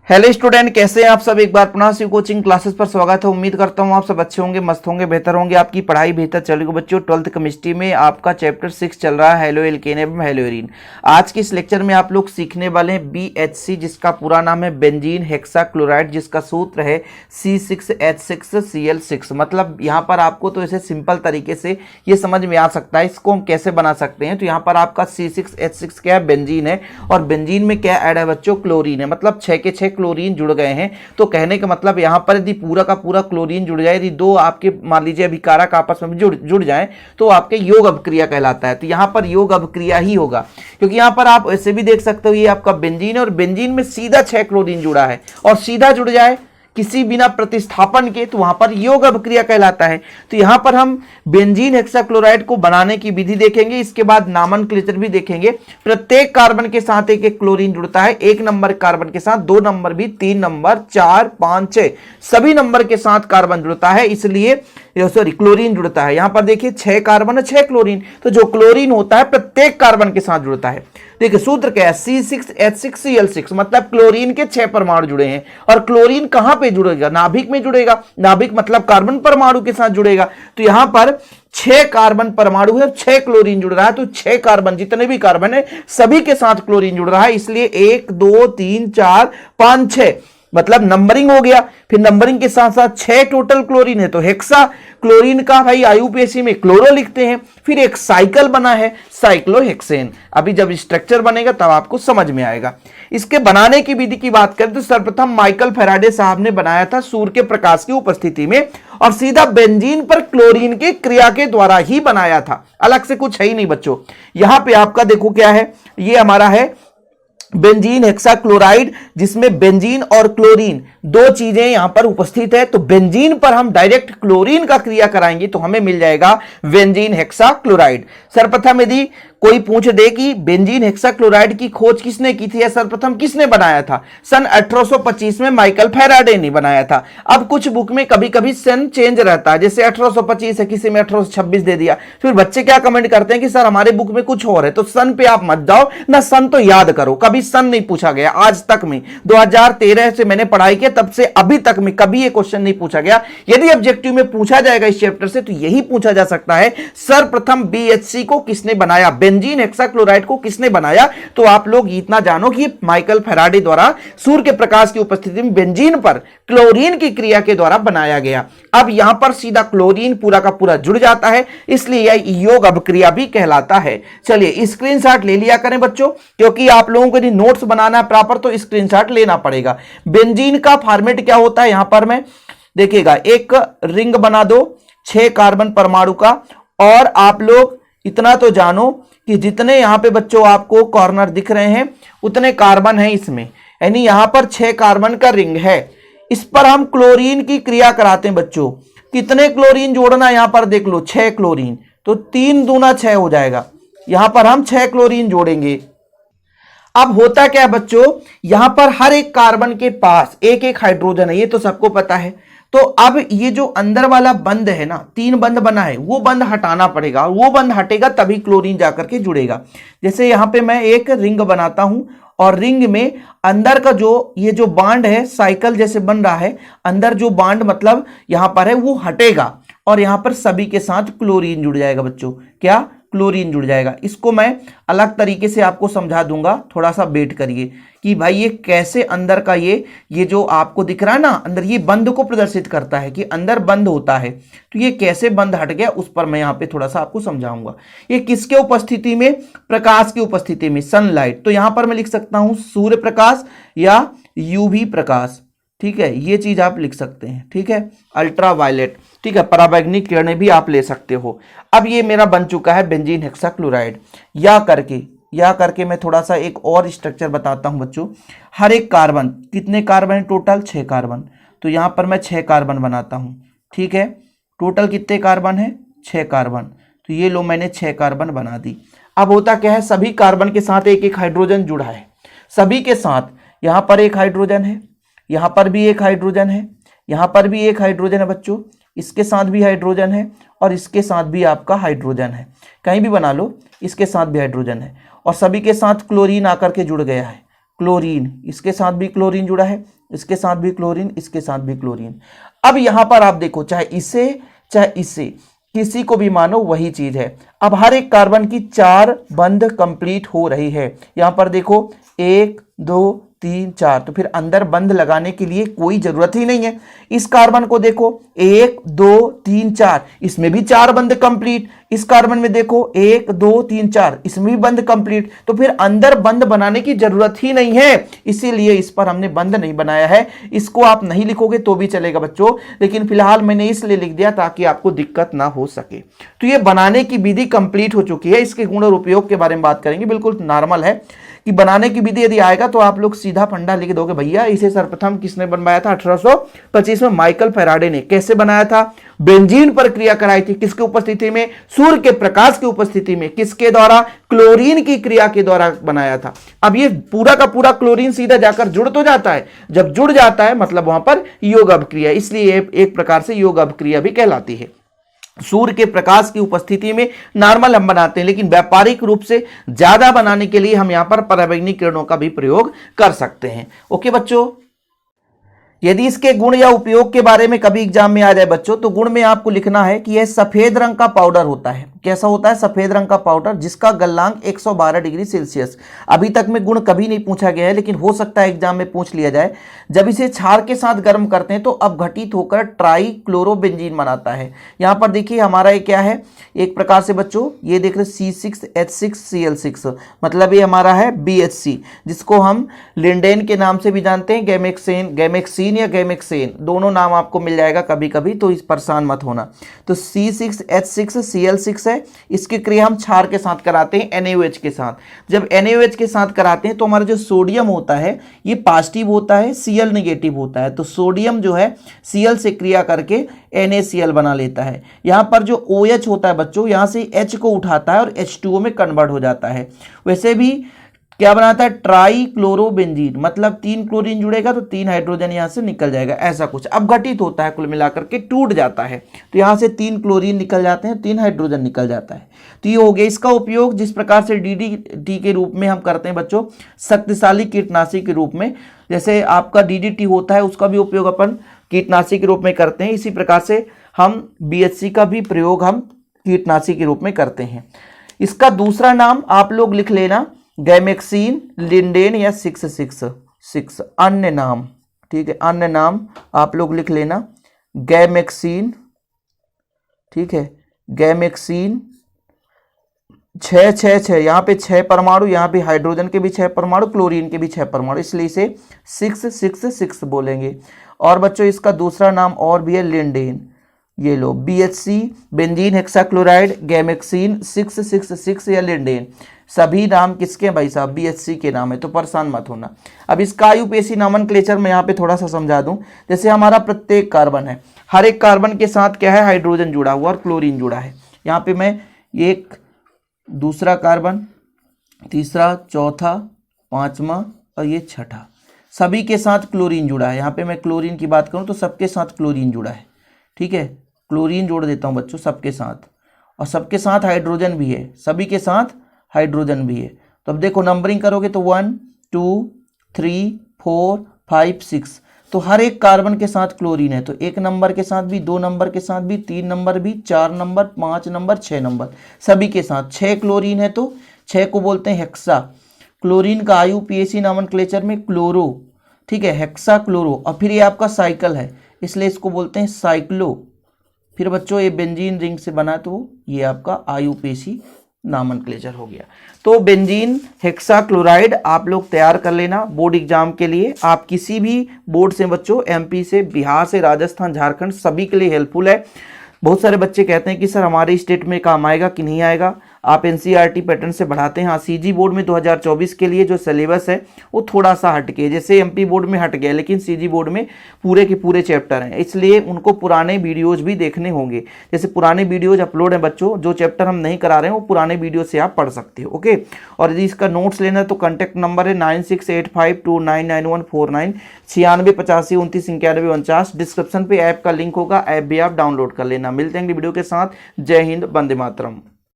Hello student, कैसे हैं आप सब। एक बार पुनः से कोचिंग क्लासेस पर स्वागत है। उम्मीद करता हूं आप सब अच्छे होंगे, मस्त होंगे, बेहतर होंगे, आपकी पढ़ाई बेहतर चलेगी। बच्चों 12th केमिस्ट्री में आपका चैप्टर 6 चल रहा है, हेलो एल्केन एवं हेलोरीन। आज के इस लेक्चर में आप लोग सीखने वाले हैं BHC, जिसका पूरा नाम है बेंजीन हेक्साक्लोराइड, जिसका सूत्र है C6H6Cl6। मतलब यहाँ पर आपको तो ऐसे सिंपल तरीके से ये समझ में आ सकता है इसको हम कैसे बना सकते हैं। तो यहाँ पर आपका C6H6 क्या है, बेंजीन है, और बेंजीन में क्या ऐड है बच्चों, क्लोरीन है। मतलब 6 के 6 क्लोरीन जुड़ गए हैं। तो कहने का मतलब यहाँ पर यदि पूरा का पूरा क्लोरीन जुड़ जाए, यदि दो आपके मान लीजिए अभिकारक आपस में जुड़ जाए तो आपके योग अभिक्रिया कहलाता है। तो यहाँ पर योग अभिक्रिया ही होगा, क्योंकि यहाँ पर आप ऐसे भी देख सकते हो ये आपका बेंजीन है और बेंजीन में सीधा 6 क्लोरीन जुड़ा है और सीधा जुड़ जाए किसी बिना प्रतिस्थापन के तो वहां पर योग अभिक्रिया कहलाता है। तो यहां पर हम बेंजीन हेक्साक्लोराइड को बनाने की विधि देखेंगे, इसके बाद नामनक्लेचर भी देखेंगे। प्रत्येक कार्बन के साथ एक एक क्लोरीन जुड़ता है, 1 नंबर कार्बन के साथ 2 नंबर भी, 3 नंबर, 4, 5, 6 सभी नंबर के साथ कार्बन जुड़ता है, इसलिए क्लोरीन जुड़ता है। यहां पर देखिए 6 कार्बन और 6 क्लोरीन, तो जो क्लोरीन होता है प्रत्येक कार्बन के साथ जुड़ता है। देखिए सूत्र क्या है, C6H6Cl6, मतलब क्लोरीन के 6 परमाणु जुड़े हैं। और क्लोरीन कहां पे जुड़ेगा, नाभिक में जुड़ेगा। नाभिक मतलब कार्बन परमाणु के साथ जुड़ेगा। तो यहां पर 6 कार्बन परमाणु है, 6 क्लोरीन जुड़ रहा है। तो 6 कार्बन, जितने भी कार्बन है सभी के साथ क्लोरीन जुड़ रहा है, इसलिए 1 2 3 4 5 6 मतलब नंबरिंग हो गया। फिर नंबरिंग के साथ साथ 6 टोटल क्लोरीन है, तो हेक्सा क्लोरीन का भाई आईयूपीएसी में क्लोरो लिखते हैं। फिर एक साइकिल बना है, साइक्लोहेक्सेन। अभी जब स्ट्रक्चर बनेगा तब आपको समझ में आएगा। इसके बनाने की विधि की बात करें तो सर्वप्रथम माइकल फैराडे साहब ने बनाया था सूर्य के प्रकाश की उपस्थिति में, और सीधा बेंजीन पर क्लोरीन की क्रिया के द्वारा ही बनाया था, अलग से कुछ है ही नहीं बच्चों। यहां पे आपका देखो क्या है, ये हमारा है बेंजीन हेक्साक्लोराइड, जिसमें बेंजीन और क्लोरीन दो चीजें यहां पर उपस्थित है। तो बेंजीन पर हम डायरेक्ट क्लोरीन का क्रिया कराएंगे तो हमें मिल जाएगा बेंजीन हेक्साक्लोराइड। सर्वप्रथम यदि कोई पूछ दे कि बेंजीन हेक्साक्लोराइड की खोज किसने की थी या सर्वप्रथम किसने बनाया था, सन 1825 में माइकल फैराडे ने बनाया था। अब कुछ बुक में कभी कभी सन चेंज रहता है, जैसे 1825 है, किसी में 1826 दे दिया। फिर बच्चे क्या कमेंट करते हैं कि सर हमारे बुक में कुछ और है। तो सन पे आप मत जाओ ना, सन तो याद करो, कभी सन नहीं पूछा गया आज तक में। 2013 से मैंने पढ़ाई की, तब से अभी तक में कभी ये क्वेश्चन नहीं पूछा गया। यदि ऑब्जेक्टिव में पूछा जाएगा इस चैप्टर से तो यही पूछा जा सकता है, सर्वप्रथम BHC को किसने बनाया, बेंजीन हेक्साक्लोराइड को किसने बनाया। तो आप लोग इतना जानो कि माइकल फैराडे द्वारा सूर्य के प्रकाश की उपस्थिति में बेंजीन पर क्लोरीन की क्रिया के द्वारा बनाया गया। अब यहां पर सीधा क्लोरीन पूरा का पूरा जुड़ जाता है, इसलिए यह योग अभिक्रिया भी कहलाता है। चलिए स्क्रीनशॉट ले लिया करें बच्चों, क्योंकि आप लोगों को यदि नोट्स बनाना है प्रॉपर तो स्क्रीनशॉट लेना पड़ेगा। बेंजीन का फॉर्मेट क्या होता है, यहां पर मैं देखिएगा एक रिंग बना दो 6 कार्बन परमाणु का, और आप लोग इतना तो जानो कि जितने यहां पे बच्चों आपको कॉर्नर दिख रहे हैं उतने कार्बन है इसमें, यानी यहां पर 6 कार्बन का रिंग है। इस पर हम क्लोरीन की क्रिया कराते हैं बच्चों। कितने क्लोरीन जोड़ना, यहां पर देख लो 6 क्लोरीन, तो 3 दूना 6 हो जाएगा। यहां पर हम 6 क्लोरीन जोड़ेंगे। अब होता क्या है बच्चों, यहां पर हर एक कार्बन के पास एक एक हाइड्रोजन है, ये तो सबको पता है। तो अब ये जो अंदर वाला बंध है ना, 3 बंध बना है, वो बंध हटाना पड़ेगा, वो बंध हटेगा तभी क्लोरीन जाकर के जुड़ेगा। जैसे यहां पे मैं एक रिंग बनाता हूं और रिंग में अंदर का जो ये जो बांड है साइकिल जैसे बन रहा है, अंदर जो बांड मतलब यहां पर है वो हटेगा और यहां पर सभी के साथ क्लोरीन जुड़ जाएगा बच्चों। क्या, क्लोरीन जुड़ जाएगा। इसको मैं अलग तरीके से आपको समझा दूंगा, थोड़ा सा वेट करिए कि भाई ये कैसे अंदर का ये जो आपको दिख रहा है ना, अंदर ये बंद को प्रदर्शित करता है कि अंदर बंद होता है। तो ये कैसे बंद हट गया उस पर मैं यहाँ पे थोड़ा सा आपको समझाऊंगा। ये किसके उपस्थिति में, प्रकाश की उपस्थिति में, सनलाइट। तो यहां पर मैं लिख सकता हूं सूर्य प्रकाश या UV प्रकाश, ठीक है, ये चीज आप लिख सकते हैं, ठीक है, अल्ट्रावायलेट, ठीक है, पराबैंगनी किरणें भी आप ले सकते हो। अब ये मेरा बन चुका है बेंजीन हेक्साक्लोराइड। या करके मैं थोड़ा सा एक और स्ट्रक्चर बताता हूं बच्चों। हर एक कार्बन, कितने कार्बन है टोटल, 6 कार्बन, तो यहां पर मैं 6 कार्बन बनाता हूं, ठीक है। टोटल कितने कार्बन है, 6 कार्बन, तो ये लो मैंने 6 कार्बन बना दी। अब होता क्या है, सभी कार्बन के साथ एक एक हाइड्रोजन जुड़ा है, सभी के साथ। यहां पर एक हाइड्रोजन है, यहां पर भी एक हाइड्रोजन है, यहां पर भी एक हाइड्रोजन है बच्चों, इसके साथ भी हाइड्रोजन है और इसके साथ भी आपका हाइड्रोजन है, कहीं भी बना लो, इसके साथ भी हाइड्रोजन है और सभी के साथ क्लोरीन आकर के जुड़ गया है। क्लोरीन, इसके साथ भी क्लोरीन जुड़ा है, इसके साथ भी क्लोरीन, इसके साथ भी क्लोरीन। अब यहां पर आप देखो, चाहे इसे किसी को भी मानो वही चीज है। अब हर एक कार्बन की 4 बंध कंप्लीट हो रही है। यहां पर देखो 1 2 3 4, तो फिर अंदर बंध लगाने के लिए कोई जरूरत ही नहीं है। इस कार्बन को देखो 1 2 3 4, इसमें भी 4 बंध कंप्लीट। इस कार्बन में देखो 1 2 3 4, इसमें भी बंध कंप्लीट। तो फिर अंदर बंध बनाने की जरूरत ही नहीं है, इसीलिए इस पर हमने बंध नहीं बनाया है। इसको आप नहीं लिखोगे तो भी चलेगा बच्चों, लेकिन फिलहाल मैंने इसलिए लिख दिया ताकि आपको दिक्कत ना हो सके। तो ये बनाने की विधि कंप्लीट हो चुकी है। इसके गुण और उपयोग के बारे में बात करेंगे। बिल्कुल नॉर्मल है कि बनाने की विधि यदि आएगा तो आप लोग सीधा फंडा लिख दोगे, भैया इसे सर्वप्रथम किसने बनवाया था? 1825 में माइकल फैराडे ने। कैसे बनाया था? बेंजीन पर क्रिया कराई थी। किसकी उपस्थिति में? सूर्य के प्रकाश की उपस्थिति में। किसके द्वारा? क्लोरीन की क्रिया के द्वारा बनाया था। अब ये पूरा का पूरा क्लोरीन सीधा जाकर जुड़ तो जाता है, जब जुड़ जाता है मतलब वहां पर योग अभिक्रिया, इसलिए एक प्रकार से योग अभिक्रिया भी कहलाती है। सूर्य के प्रकाश की उपस्थिति में नॉर्मल हम बनाते हैं, लेकिन व्यापारिक रूप से ज्यादा बनाने के लिए हम यहां पर पराबैंगनी किरणों का भी प्रयोग कर सकते हैं। ओके बच्चों, यदि इसके गुण या उपयोग के बारे में कभी एग्जाम में आ जाए बच्चों, तो गुण में आपको लिखना है कि यह सफेद रंग का पाउडर होता है। कैसा होता है? सफेद रंग का पाउडर, जिसका गलनांक 112 डिग्री सेल्सियस। अभी तक में गुण कभी नहीं पूछा गया है, लेकिन हो सकता है एग्जाम में पूछ लिया जाए। जब इसे क्षार के साथ गर्म करते हैं तो अपघटित होकर ट्राई क्लोरोबेंजीन बनाता है। यहां पर देखिए हमारा ये क्या है, एक प्रकार से बच्चों ये देख रहे C6H6Cl6, मतलब ये हमारा है BHC, जिसको हम लिंडेन के नाम से भी जानते हैं, गैमेक्सीन या गैमेक्सेन, दोनों नाम आपको मिल जाएगा कभी कभी, तो इस परेशान मत होना। तो C6H6Cl6 है, इसकी क्रिया हम क्षार के साथ कराते हैं NaOH के साथ। जब NaOH के साथ कराते हैं तो हमारा जो सोडियम होता है ये पॉजिटिव होता है, Cl नेगेटिव होता है। तो सोडियम जो है Cl से क्रिया करके NaCl बना लेता है। यहां पर जो OH होता है बच्चों, यहां से H को उठाता है और H2O में कन्वर्ट हो जाता है। वैसे भी क्या बनाता है? ट्राई क्लोरोबेंजीन, मतलब 3 क्लोरीन जुड़ेगा तो 3 हाइड्रोजन यहां से निकल जाएगा, ऐसा कुछ। अपघटित होता है, कुल मिलाकर के टूट जाता है, तो यहां से 3 क्लोरीन निकल जाते हैं, 3 हाइड्रोजन निकल जाता है। तो ये हो गया इसका उपयोग। जिस प्रकार से DDT के रूप में हम करते हैं बच्चों, शक्तिशाली कीटनाशी के रूप में, जैसे आपका DDT होता है उसका भी उपयोग अपन कीटनाशी के रूप में करते हैं, इसी प्रकार से हम BHC का भी प्रयोग हम कीटनाशी के रूप में करते हैं। इसका दूसरा नाम आप लोग लिख लेना, गैमेक्सीन, लिंडेन या 666, अन्य नाम, ठीक है, अन्य नाम आप लोग लिख लेना, गैमेक्सीन, ठीक है, गैमेक्सीन 666, यहाँ पे 6 परमाणु, यहाँ पे हाइड्रोजन के भी 6 परमाणु, क्लोरीन के भी 6 परमाणु, इसलिए इसे 666 बोलेंगे। और बच्चों इसका दूसरा नाम और भी है लिंडेन, ये लो BHC, बेंजीन हेक्साक्लोराइड, गैमेक्सीन, 666 या लिंडेन, सभी नाम किसके हैं भाई साहब? BHC के नाम है, तो परेशान मत होना। अब इसका आयुपेशी नोमेनक्लेचर मैं यहाँ पे थोड़ा सा समझा दूं। जैसे हमारा प्रत्येक कार्बन है, हर एक कार्बन के साथ क्या है? हाइड्रोजन जुड़ा हुआ और क्लोरीन जुड़ा है। यहाँ पे मैं एक दूसरा कार्बन, तीसरा, चौथा, पांचवा और ये छठा, सभी के साथ क्लोरीन जुड़ा है। यहाँ पे मैं क्लोरीन की बात करूँ तो सबके साथ क्लोरीन जुड़ा है, ठीक है, क्लोरीन जोड़ देता हूँ बच्चों सबके साथ, और सबके साथ हाइड्रोजन भी है, सभी के साथ हाइड्रोजन भी है। तो अब देखो नंबरिंग करोगे तो 1 2 3 4 5 6, तो हर एक कार्बन के साथ क्लोरीन है। तो 1 नंबर के साथ भी, 2 नंबर के साथ भी, 3 नंबर भी, 4 नंबर, 5 नंबर, 6 नंबर, सभी के साथ 6 क्लोरीन है, तो 6 को बोलते हैं हेक्सा। क्लोरीन का IUPAC नोमेनक्लेचर में क्लोरो, ठीक है, हेक्सा क्लोरो, और फिर ये आपका साइकिल है इसलिए इसको बोलते हैं साइक्लो। फिर बच्चों ये बेंजीन रिंग से बना तो ये आपका IUPAC नोमेनक्लेचर हो गया। तो बेंजीन हेक्साक्लोराइड आप लोग तैयार कर लेना बोर्ड एग्जाम के लिए। आप किसी भी बोर्ड से बच्चों, MP से, बिहार से, राजस्थान, झारखंड, सभी के लिए हेल्पफुल है। बहुत सारे बच्चे कहते हैं कि सर हमारे स्टेट में काम आएगा कि नहीं आएगा, आप NCERT पैटर्न से बढ़ाते हैं। हाँ, CG बोर्ड में 2024 के लिए जो सिलेबस है वो थोड़ा सा हट के, जैसे MP बोर्ड में हट गया, लेकिन CG बोर्ड में पूरे के पूरे चैप्टर हैं, इसलिए उनको पुराने वीडियोज भी देखने होंगे। जैसे पुराने वीडियोज अपलोड हैं बच्चों, जो चैप्टर हम नहीं करा रहे हैं वो पुराने वीडियो से आप पढ़ सकते हो। ओके, और यदि इसका नोट्स लेना है तो कॉन्टैक्ट नंबर है 9685299149, 9685292949। डिस्क्रिप्शन पे ऐप का लिंक होगा, ऐप भी आप डाउनलोड कर लेना। मिलते हैं अगली वीडियो के साथ। जय हिंद, वंदे मातरम।